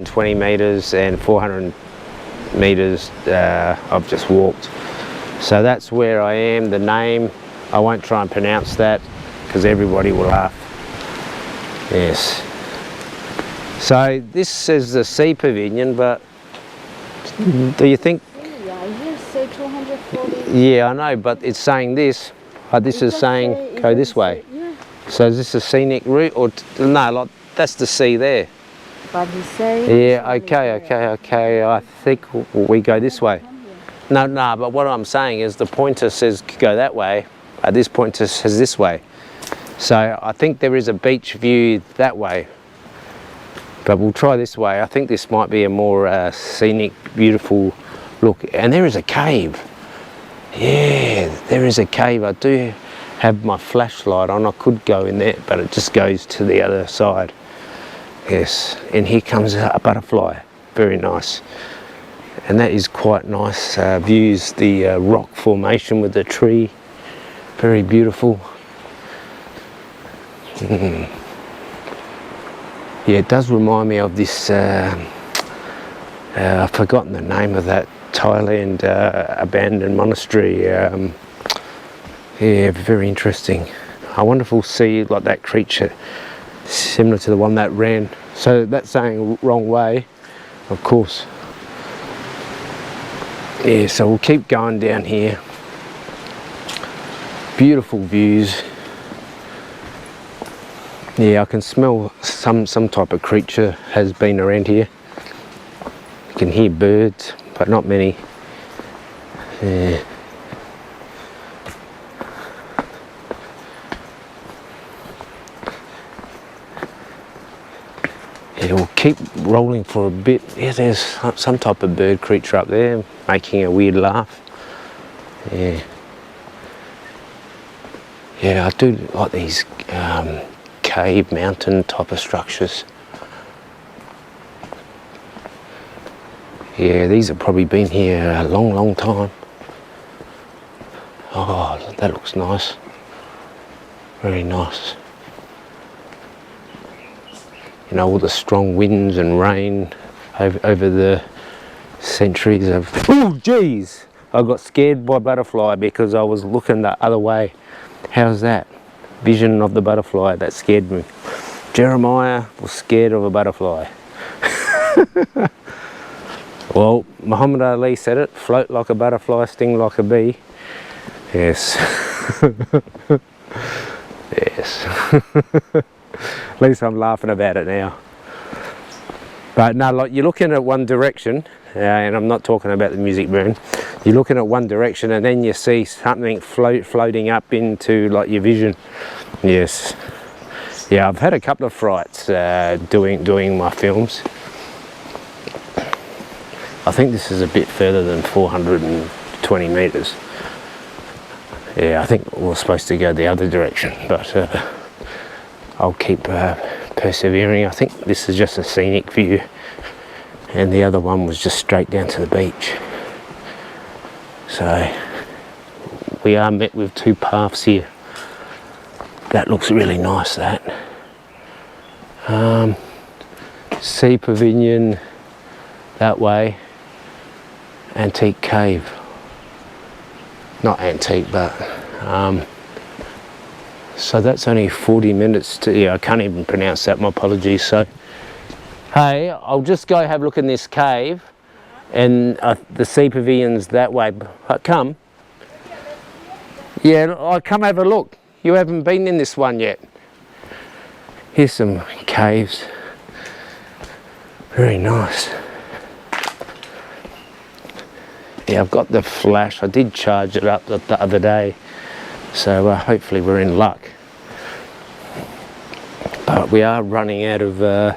20 meters and 400 meters I've just walked. So that's where I am. The name, I won't try and pronounce that because everybody will laugh. Yes. So this is the Sea Pavilion, but do you think? Yeah, you say 240. Yeah, I know, but it's saying this. This is saying go this way. Yeah. So is this a scenic route or no? Like that's the sea there. But he say. Yeah. Okay. I think we go this way. No. But what I'm saying is the pointer says go that way. This pointer says this way. So I think there is a beach view that way. But we'll try this way. I think this might be a more scenic, beautiful look. And there is a cave. Yeah, there is a cave. I do have my flashlight on. I could go in there, but it just goes to the other side. Yes, and here comes a butterfly. Very nice. And that is quite nice views. The rock formation with the tree. Very beautiful. Yeah, it does remind me of this, I've forgotten the name of that Thailand abandoned monastery. Yeah, very interesting. I wonder if we'll see like that creature similar to the one that ran. So that's saying wrong way, of course. Yeah, so we'll keep going down here. Beautiful views. Yeah, I can smell some type of creature has been around here. You can hear birds, but not many. Yeah. Yeah, we'll keep rolling for a bit. Yeah, there's some type of bird creature up there making a weird laugh. Yeah. Yeah, I do like these cave, mountain type of structures. Yeah, these have probably been here a long time. Oh, that looks nice. Very nice. You know, all the strong winds and rain over the centuries of... Oh, geez! I got scared by a butterfly because I was looking the other way. How's that? Vision of the butterfly, that scared me. Jeremiah was scared of a butterfly. Well, Muhammad Ali said it, float like a butterfly, sting like a bee. Yes. Yes. At least I'm laughing about it now. But no, like you're looking at one direction, and I'm not talking about the music burn. You're looking at one direction and then you see something floating up into like your vision. Yes. Yeah, I've had a couple of frights doing my films. I think this is a bit further than 420 meters. Yeah, I think we're supposed to go the other direction, but I'll keep persevering. I think this is just a scenic view and the other one was just straight down to the beach. So we are met with two paths here. That looks really nice, that. Sea Pavilion that way. Antique Cave. Not antique, but so that's only 40 minutes to, yeah, I can't even pronounce that, my apologies. So hey, I'll just go have a look in this cave. And the Sea Pavilion's that way. Come. Yeah, I'll come have a look. You haven't been in this one yet. Here's some caves. Very nice. Yeah, I've got the flash. I did charge it up the other day. So hopefully we're in luck. But we are running out of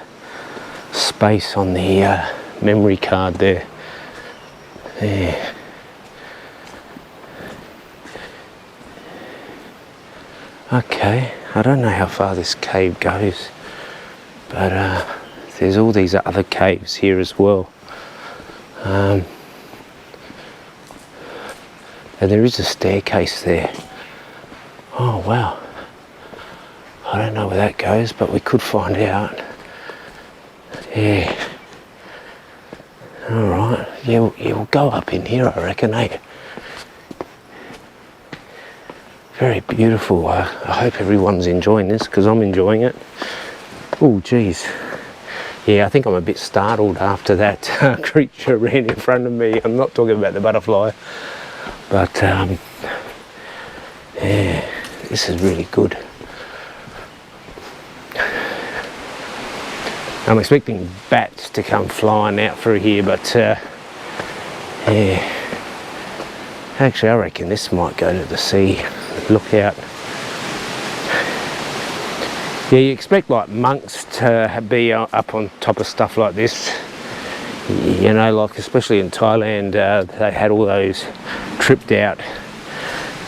space on the memory card there. Yeah. Okay, I don't know how far this cave goes, but there's all these other caves here as well. And there is a staircase there. Oh wow. I don't know where that goes, but we could find out. Yeah. Yeah, we'll go up in here, I reckon, eh? Very beautiful. I hope everyone's enjoying this, because I'm enjoying it. Oh, geez. Yeah, I think I'm a bit startled after that creature ran in front of me. I'm not talking about the butterfly, but yeah, this is really good. I'm expecting bats to come flying out through here, but yeah. Actually, I reckon this might go to the sea. Look out. Yeah, you expect like monks to be up on top of stuff like this. You know, like especially in Thailand, they had all those tripped out.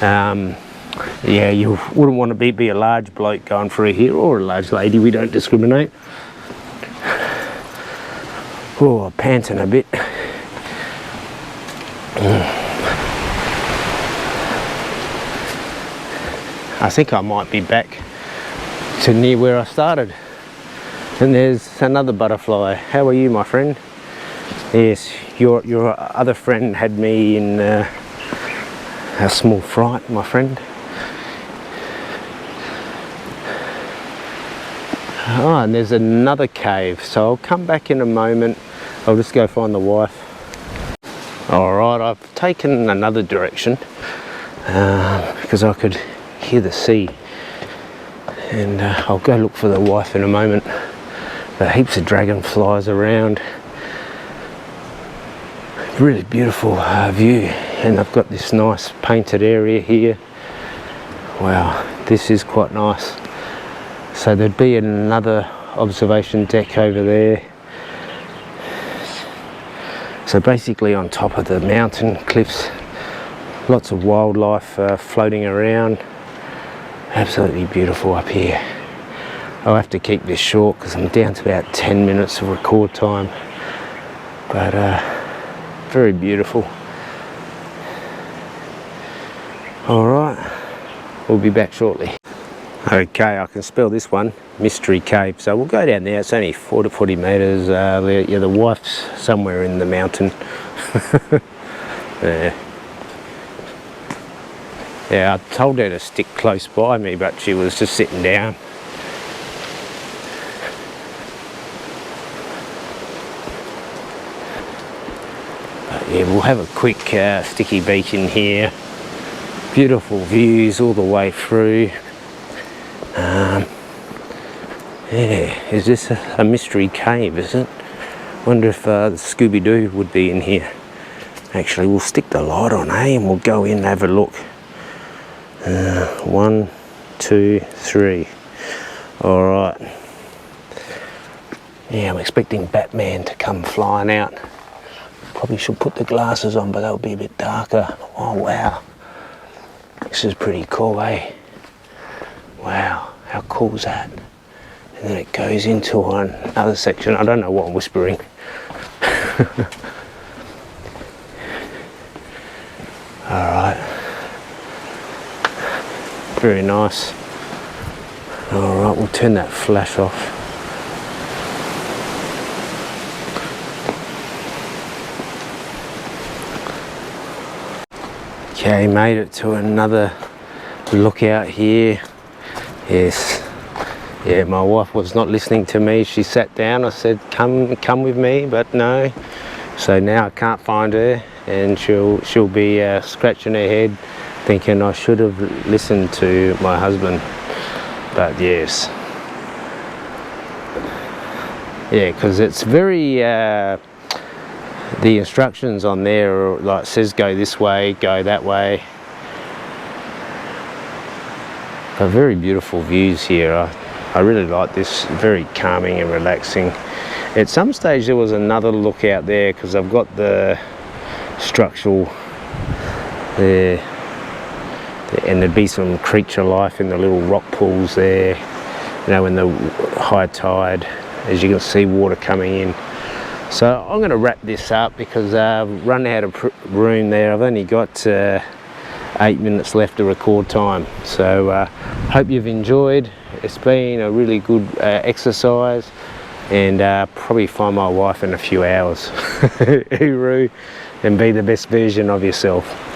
Yeah, you wouldn't want to be a large bloke going through here, or a large lady, we don't discriminate. Oh, I'm panting a bit. I think I might be back to near where I started. And there's another butterfly. How are you, my friend? Yes, your other friend had me in a small fright, my friend. Oh, and there's another cave, so I'll come back in a moment. I'll just go find the wife. Alright, I've taken another direction because I could hear the sea, and I'll go look for the wife in a moment. There are heaps of dragonflies around. Really beautiful view, and I've got this nice painted area here. Wow, this is quite nice. So there'd be another observation deck over there. So basically on top of the mountain cliffs, lots of wildlife floating around. Absolutely beautiful up here. I'll have to keep this short because I'm down to about 10 minutes of record time, but very beautiful. Alright, we'll be back shortly. Okay, I can spell this one, Mystery Cave. So we'll go down there. It's only 40 to 40 metres. Yeah, the wife's somewhere in the mountain. Yeah. Yeah, I told her to stick close by me, but she was just sitting down. But yeah, we'll have a quick sticky beach in here. Beautiful views all the way through. Yeah, is this a mystery cave, is it? Wonder if the Scooby-Doo would be in here. Actually, we'll stick the light on, eh? And we'll go in and have a look. 1, 2, 3. Alright. Yeah, I'm expecting Batman to come flying out. Probably should put the glasses on, but they'll be a bit darker. Oh, wow. This is pretty cool, eh? Wow, how cool is that? And then it goes into another section. I don't know what I'm whispering. Alright. Very nice. Alright, we'll turn that flash off. Okay, made it to another lookout here. Yes. Yeah, my wife was not listening to me. She sat down. I said, come with me, but no. So now I can't find her, and she'll be scratching her head, thinking I should have listened to my husband. But yes. Yeah, because it's very, the instructions on there are like, says go this way, go that way. But very beautiful views here. I really like this, very calming and relaxing. At some stage there was another lookout there because I've got the structural there, and there'd be some creature life in the little rock pools there, you know, in the high tide, as you can see water coming in. So I'm going to wrap this up because I've run out of room there. I've only got 8 minutes left of record time. So hope you've enjoyed. It's been a really good exercise. and probably find my wife in a few hours. Uru, and be the best version of yourself.